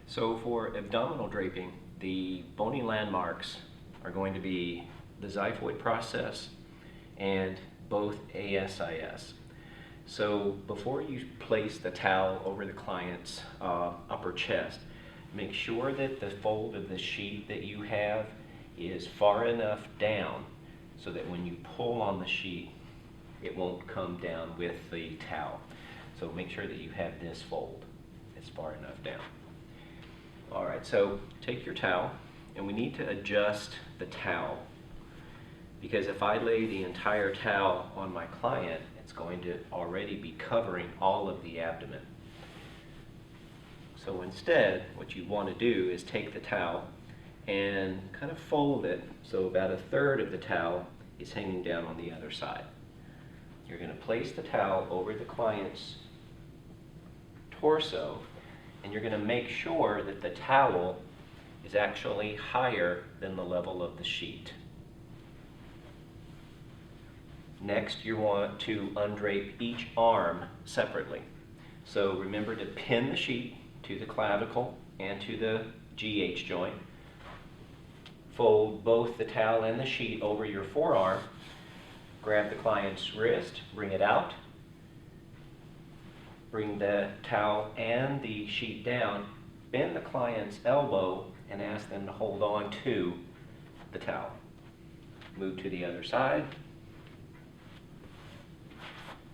So for abdominal draping, the bony landmarks are going to be the xiphoid process and both ASIS. So before you place the towel over the client's upper chest, make sure that the fold of the sheet that you have is far enough down so that when you pull on the sheet, it won't come down with the towel. So make sure that you have this fold as far enough down. All right, so take your towel, and we need to adjust the towel, because if I lay the entire towel on my client, it's going to already be covering all of the abdomen. So instead, what you want to do is take the towel and kind of fold it so about a third of the towel is hanging down on the other side. You're going to place the towel over the client's torso, and you're going to make sure that the towel is actually higher than the level of the sheet. Next, you want to undrape each arm separately. So remember to pin the sheet to the clavicle and to the GH joint. Fold both the towel and the sheet over your forearm. Grab the client's wrist, bring it out. Bring the towel and the sheet down. Bend the client's elbow and ask them to hold on to the towel. Move to the other side.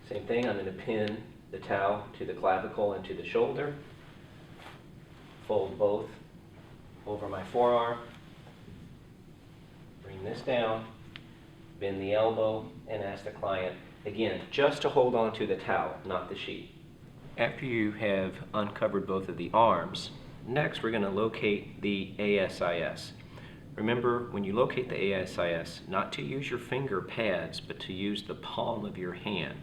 Same thing, I'm going to pin the towel to the clavicle and to the shoulder. Fold both over my forearm. Bring this down. Bend the elbow and ask the client, again, just to hold on to the towel, not the sheet. After you have uncovered both of the arms, next we're going to locate the ASIS. Remember, when you locate the ASIS, not to use your finger pads, but to use the palm of your hand.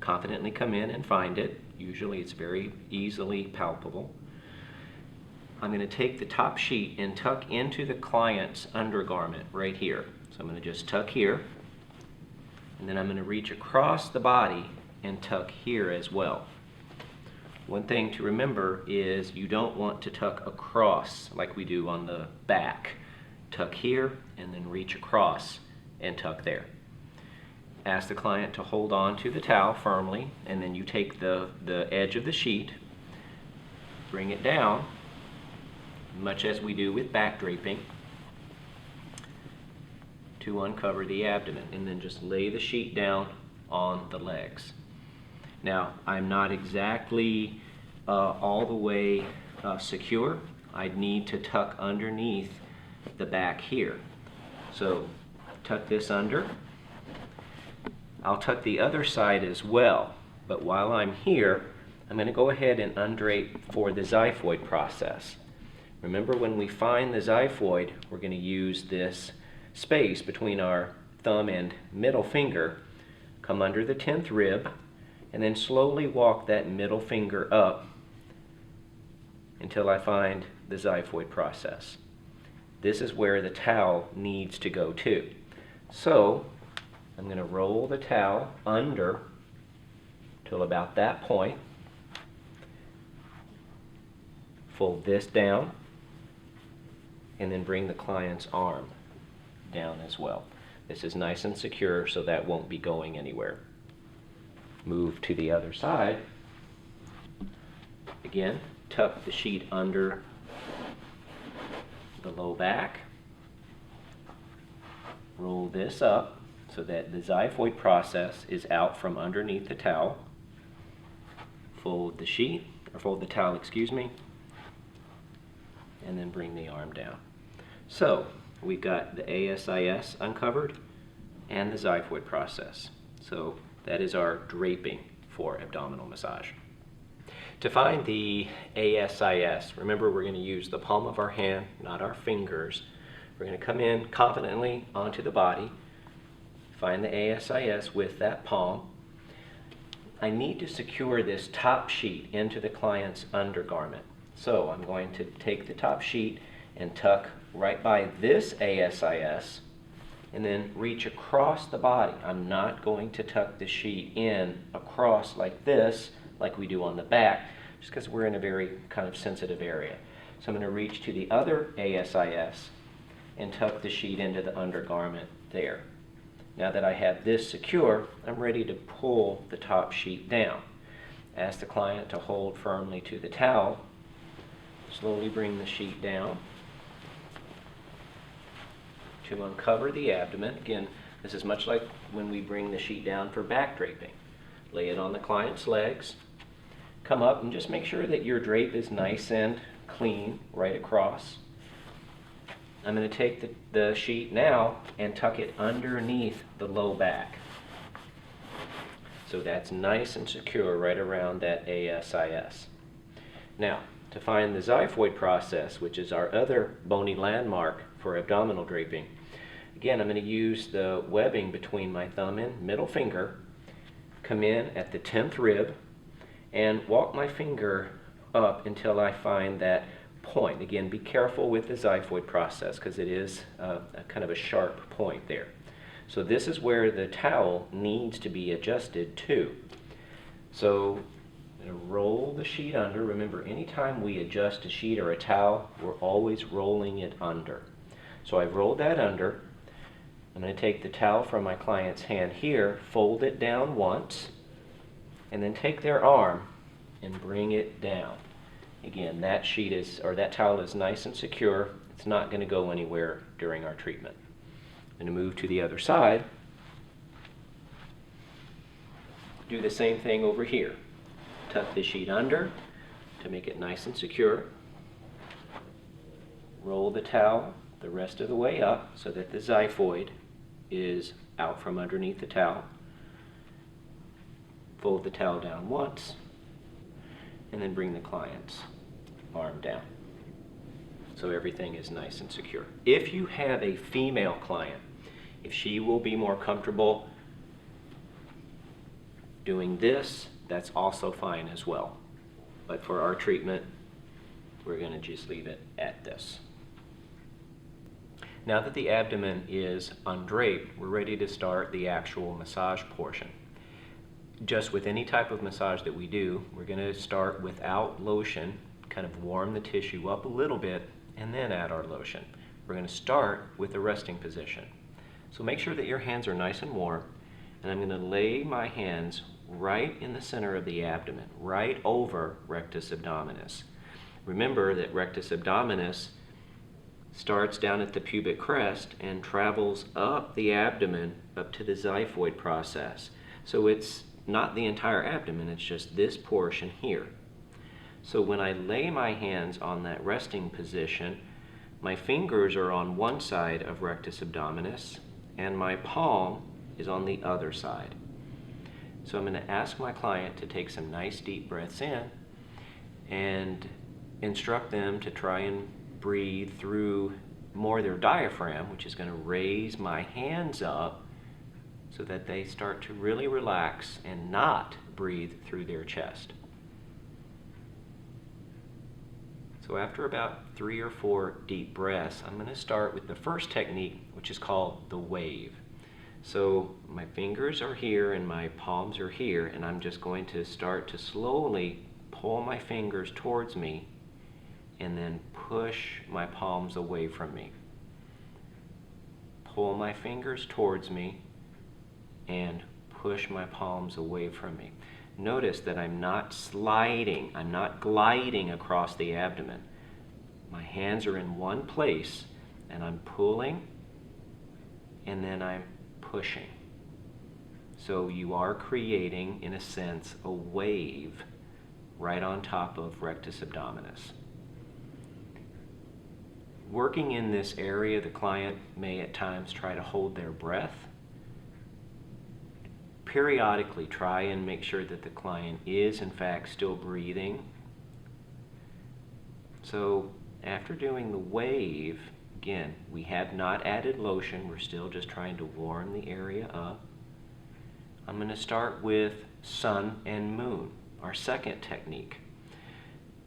Confidently come in and find it. Usually it's very easily palpable. I'm going to take the top sheet and tuck into the client's undergarment right here. So I'm going to just tuck here, and then I'm going to reach across the body and tuck here as well. One thing to remember is you don't want to tuck across like we do on the back. Tuck here and then reach across and tuck there. Ask the client to hold on to the towel firmly, and then you take the edge of the sheet, bring it down, much as we do with back draping, to uncover the abdomen, and then just lay the sheet down on the legs. Now, I'm not exactly all the way secure. I'd need to tuck underneath the back here. So tuck this under. I'll tuck the other side as well, but while I'm here, I'm going to go ahead and undrape for the xiphoid process. Remember, when we find the xiphoid, we're going to use this space between our thumb and middle finger, come under the 10th rib, and then slowly walk that middle finger up until I find the xiphoid process. This is where the towel needs to go to. So I'm going to roll the towel under till about that point. Fold this down, and then bring the client's arm down as well. This is nice and secure, so that won't be going anywhere. Move to the other side. Again, tuck the sheet under the low back. Roll this up so that the xiphoid process is out from underneath the towel. Fold the sheet, or fold the towel, excuse me, and then bring the arm down. So we've got the ASIS uncovered and the xiphoid process. So that is our draping for abdominal massage. To find the ASIS, remember, we're going to use the palm of our hand, not our fingers. We're going to come in confidently onto the body, find the ASIS with that palm. I need to secure this top sheet into the client's undergarment. So I'm going to take the top sheet and tuck right by this ASIS and then reach across the body. I'm not going to tuck the sheet in across like this, like we do on the back, just because we're in a very kind of sensitive area. So I'm going to reach to the other ASIS and tuck the sheet into the undergarment there. Now that I have this secure, I'm ready to pull the top sheet down. Ask the client to hold firmly to the towel. Slowly bring the sheet down to uncover the abdomen. Again, this is much like when we bring the sheet down for back draping. Lay it on the client's legs. Come up and just make sure that your drape is nice and clean right across. I'm going to take the sheet now and tuck it underneath the low back. So that's nice and secure right around that ASIS. Now, to find the xiphoid process, which is our other bony landmark for abdominal draping, again, I'm going to use the webbing between my thumb and middle finger, come in at the 10th rib, and walk my finger up until I find that point. Again, be careful with the xiphoid process because it is a kind of a sharp point there. So this is where the towel needs to be adjusted to. So I'm going to roll the sheet under. Remember, anytime we adjust a sheet or a towel, we're always rolling it under. So I've rolled that under. I'm going to take the towel from my client's hand here, fold it down once, and then take their arm and bring it down. Again, that sheet is, or that towel is nice and secure. It's not going to go anywhere during our treatment. I'm going to move to the other side. Do the same thing over here. Tuck the sheet under to make it nice and secure. Roll the towel the rest of the way up so that the xiphoid is out from underneath the towel. Fold the towel down once, and then bring the client's arm down. So everything is nice and secure. If you have a female client, if she will be more comfortable doing this, that's also fine as well. But for our treatment, we're going to just leave it at this. Now that the abdomen is undraped, we're ready to start the actual massage portion. Just with any type of massage that we do, we're going to start without lotion, kind of warm the tissue up a little bit, and then add our lotion. We're going to start with the resting position. So make sure that your hands are nice and warm, and I'm going to lay my hands right in the center of the abdomen, right over rectus abdominis. Remember that rectus abdominis starts down at the pubic crest and travels up the abdomen up to the xiphoid process. So it's not the entire abdomen, it's just this portion here. So when I lay my hands on that resting position, my fingers are on one side of rectus abdominis and my palm is on the other side. So I'm going to ask my client to take some nice deep breaths in and instruct them to try and breathe through more their diaphragm, which is going to raise my hands up so that they start to really relax and not breathe through their chest. So after about 3 or 4 deep breaths, I'm going to start with the first technique, which is called the wave. So my fingers are here and my palms are here, and I'm just going to start to slowly pull my fingers towards me and then push my palms away from me. Pull my fingers towards me and push my palms away from me. Notice that I'm not sliding, I'm not gliding across the abdomen. My hands are in one place and I'm pulling and then I'm pushing. So you are creating, in a sense, a wave right on top of rectus abdominis. Working in this area, the client may at times try to hold their breath. Periodically try and make sure that the client is in fact still breathing. So after doing the wave, again, we have not added lotion, we're still just trying to warm the area up. I'm going to start with sun and moon, our second technique.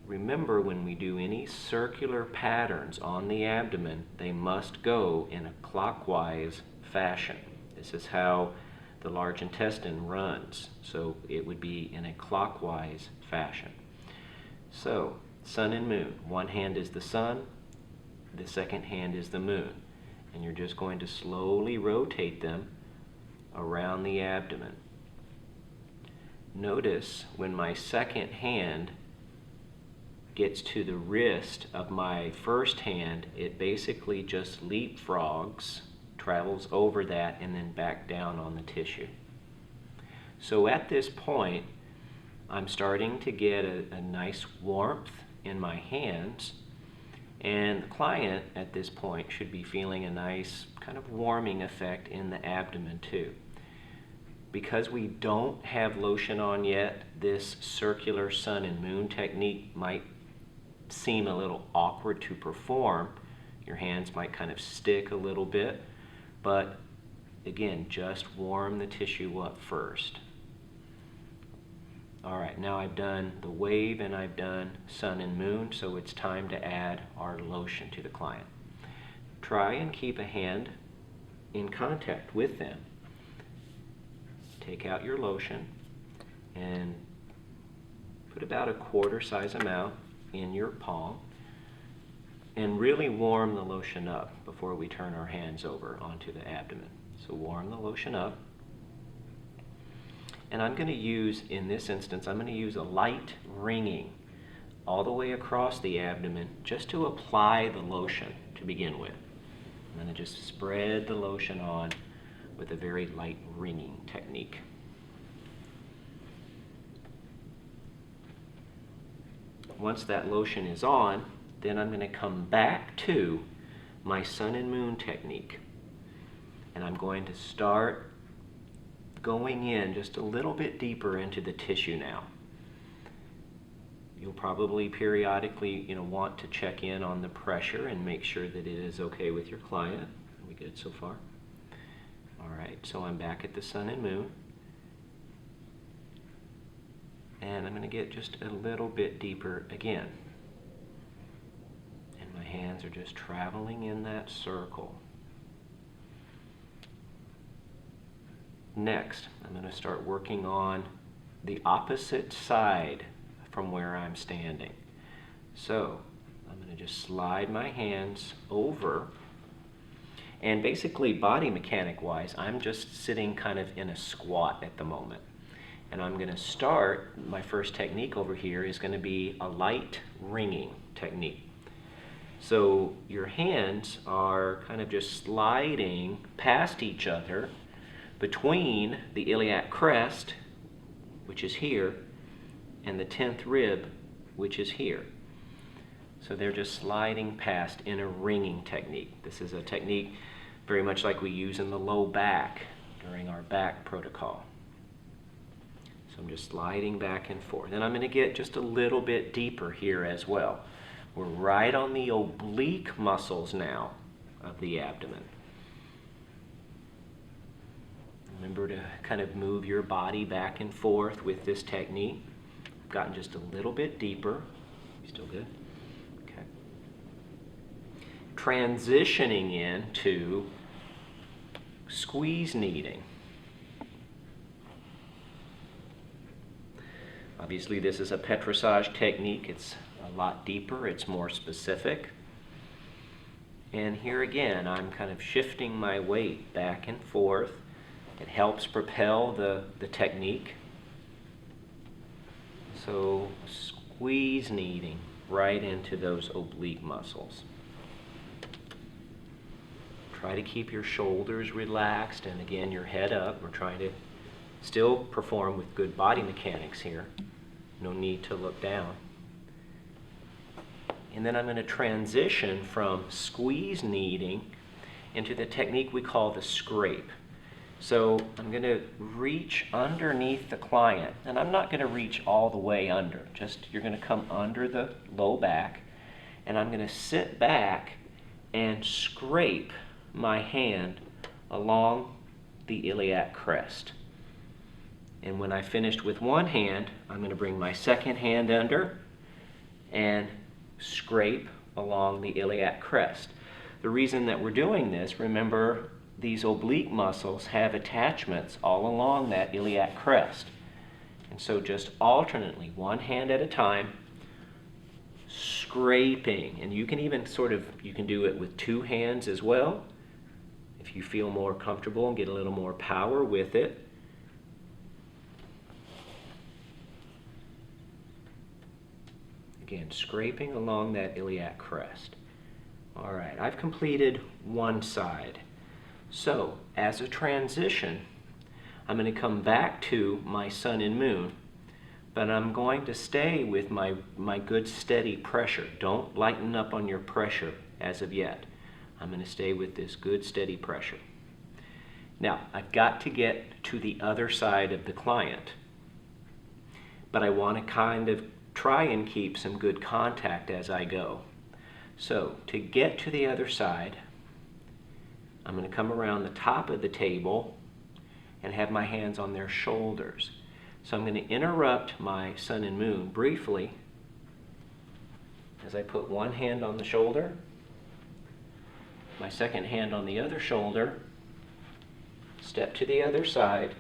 Remember, when we do any circular patterns on the abdomen, they must go in a clockwise fashion. This is how the large intestine runs, so it would be in a clockwise fashion. So sun and moon. One hand is the sun, the second hand is the moon. And you're just going to slowly rotate them around the abdomen. Notice when my second hand gets to the wrist of my first hand, it basically just leapfrogs, travels over that, and then back down on the tissue. So at this point, I'm starting to get a nice warmth in my hands, and the client at this point should be feeling a nice kind of warming effect in the abdomen too. Because we don't have lotion on yet, this circular sun and moon technique might seem a little awkward to perform. Your hands might kind of stick a little bit, but again, just warm the tissue up first. All right, now I've done the wave and I've done sun and moon, so it's time to add our lotion to the client. Try and keep a hand in contact with them. Take out your lotion and put about a quarter size amount in your palm and really warm the lotion up before we turn our hands over onto the abdomen. So warm the lotion up. And I'm going to use, in this instance, I'm going to use a light wringing all the way across the abdomen just to apply the lotion to begin with. I'm going to just spread the lotion on with a very light wringing technique. Once that lotion is on, then I'm going to come back to my sun and moon technique. And I'm going to start going in just a little bit deeper into the tissue now. You'll probably periodically, want to check in on the pressure and make sure that it is okay with your client. Are we good so far? All right, so I'm back at the sun and moon. And I'm going to get just a little bit deeper again. And my hands are just traveling in that circle. Next, I'm going to start working on the opposite side from where I'm standing. So, I'm going to just slide my hands over, and basically body mechanic wise, I'm just sitting kind of in a squat at the moment. And I'm going to start, my first technique over here is going to be a light wringing technique. So your hands are kind of just sliding past each other between the iliac crest, which is here, and the 10th rib, which is here. So they're just sliding past in a wringing technique. This is a technique very much like we use in the low back during our back protocol. So I'm just sliding back and forth. And I'm going to get just a little bit deeper here as well. We're right on the oblique muscles now of the abdomen. Remember to kind of move your body back and forth with this technique. I've gotten just a little bit deeper. You still good? Okay. Transitioning into squeeze kneading. Obviously this is a petrissage technique. It's a lot deeper, it's more specific. And here again, I'm kind of shifting my weight back and forth. It helps propel the technique. So squeeze kneading right into those oblique muscles. Try to keep your shoulders relaxed and again your head up. We're trying to still perform with good body mechanics here. No need to look down. And then I'm going to transition from squeeze kneading into the technique we call the scrape. So I'm going to reach underneath the client, and I'm not going to reach all the way under. Just you're going to come under the low back, and I'm going to sit back and scrape my hand along the iliac crest. And when I finished with one hand, I'm going to bring my second hand under and scrape along the iliac crest. The reason that we're doing this, remember, these oblique muscles have attachments all along that iliac crest. And so just alternately, one hand at a time, scraping, and you can even you can do it with 2 hands as well if you feel more comfortable and get a little more power with it. Again, scraping along that iliac crest. All right, I've completed one side. So, as a transition, I'm going to come back to my sun and moon, but I'm going to stay with my good steady pressure. Don't lighten up on your pressure as of yet. I'm going to stay with this good steady pressure. Now, I've got to get to the other side of the client, but I want to kind of try and keep some good contact as I go. So, to get to the other side, I'm going to come around the top of the table and have my hands on their shoulders. So I'm going to interrupt my sun and moon briefly as I put one hand on the shoulder, my second hand on the other shoulder, step to the other side,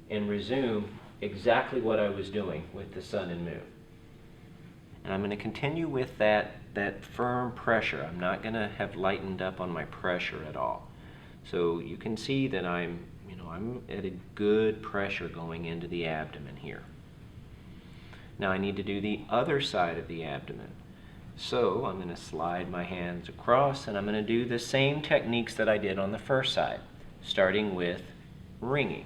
and resume exactly what I was doing with the sun and moon. And I'm going to continue with that firm pressure. I'm not going to have lightened up on my pressure at all. So you can see that I'm at a good pressure going into the abdomen here. Now I need to do the other side of the abdomen. So I'm going to slide my hands across, and I'm going to do the same techniques that I did on the first side, starting with ringing.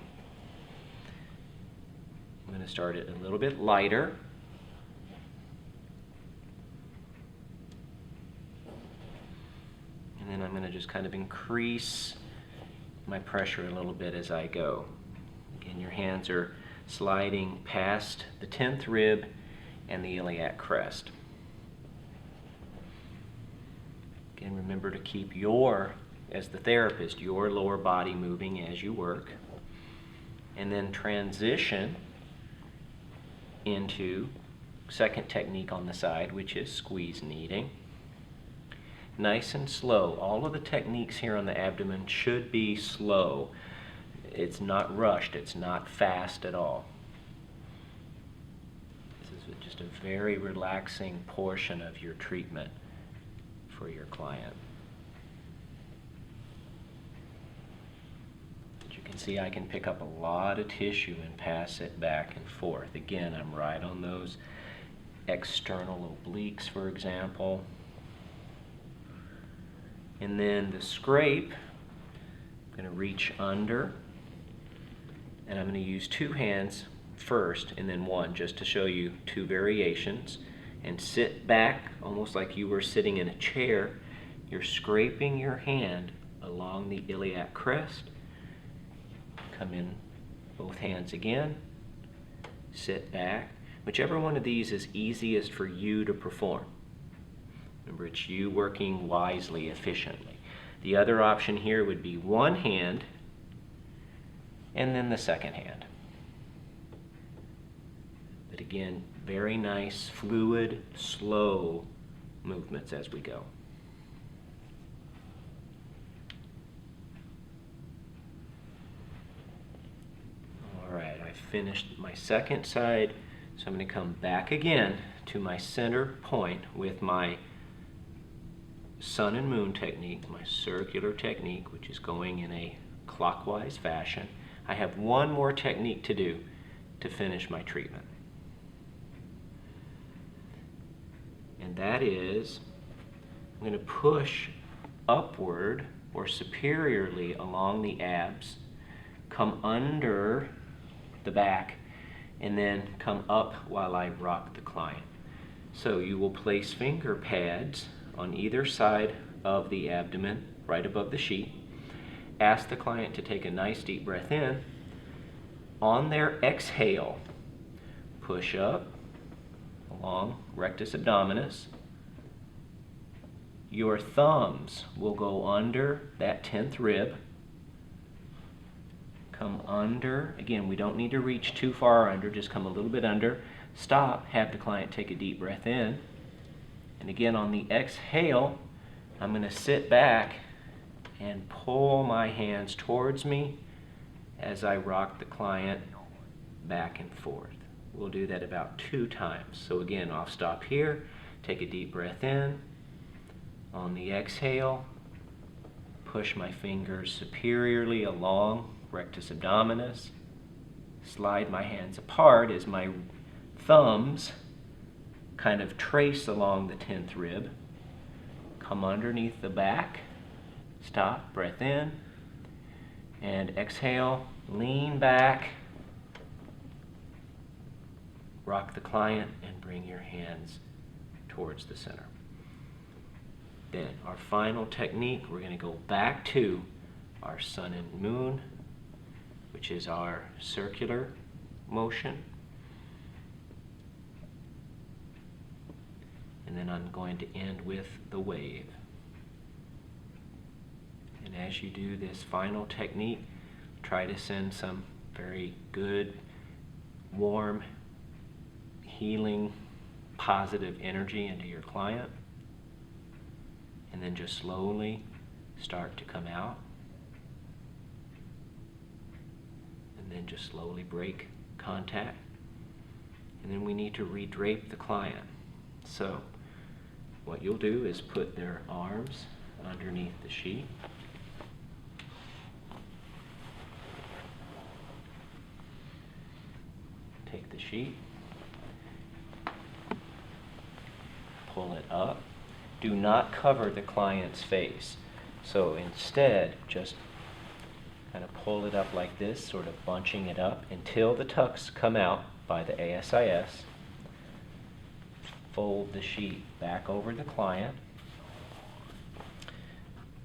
I'm going to start it a little bit lighter. And then I'm going to just kind of increase my pressure a little bit as I go. Again, your hands are sliding past the 10th rib and the iliac crest. Again, remember to keep as the therapist, your lower body moving as you work. And then transition into second technique on the side, which is squeeze kneading. Nice and slow. All of the techniques here on the abdomen should be slow. It's not rushed. It's not fast at all. This is just a very relaxing portion of your treatment for your client. As you can see, I can pick up a lot of tissue and pass it back and forth. Again, I'm right on those external obliques, for example. And then the scrape, I'm going to reach under, and I'm going to use 2 hands first and then one, just to show you 2 variations, and sit back almost like you were sitting in a chair. You're scraping your hand along the iliac crest. Come in both hands again, sit back. Whichever one of these is easiest for you to perform. Remember, it's you working wisely, efficiently. The other option here would be one hand and then the second hand. But again, very nice, fluid, slow movements as we go. All right, I finished my second side, so I'm going to come back again to my center point with my sun and moon technique, my circular technique, which is going in a clockwise fashion. I have one more technique to do to finish my treatment. And that is, I'm going to push upward or superiorly along the abs, come under the back, and then come up while I rock the client. So you will place finger pads on either side of the abdomen, right above the sheet. Ask the client to take a nice deep breath in. On their exhale, push up along rectus abdominis. Your thumbs will go under that 10th rib. Come under. Again, we don't need to reach too far under, just come a little bit under. Stop, have the client take a deep breath in. And again, on the exhale, I'm going to sit back and pull my hands towards me as I rock the client back and forth. We'll do that about 2 times. So again, I'll stop here, take a deep breath in. On the exhale, push my fingers superiorly along rectus abdominis. Slide my hands apart as my thumbs kind of trace along the 10th rib. Come underneath the back. Stop, breath in. And exhale, lean back. Rock the client and bring your hands towards the center. Then our final technique, we're going to go back to our sun and moon, which is our circular motion. And then I'm going to end with the wave. And as you do this final technique, try to send some very good, warm, healing, positive energy into your client. And then just slowly start to come out. And then just slowly break contact. And then we need to redrape the client. So what you'll do is put their arms underneath the sheet. Take the sheet, pull it up. Do not cover the client's face. So instead, just kind of pull it up like this, sort of bunching it up until the tucks come out by the ASIS. Fold the sheet back over the client.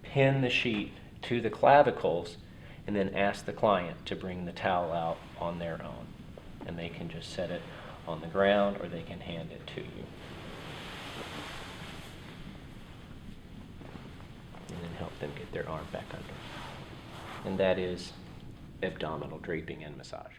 Pin the sheet to the clavicles and then ask the client to bring the towel out on their own. And they can just set it on the ground or they can hand it to you. And then help them get their arm back under. And that is abdominal draping and massage.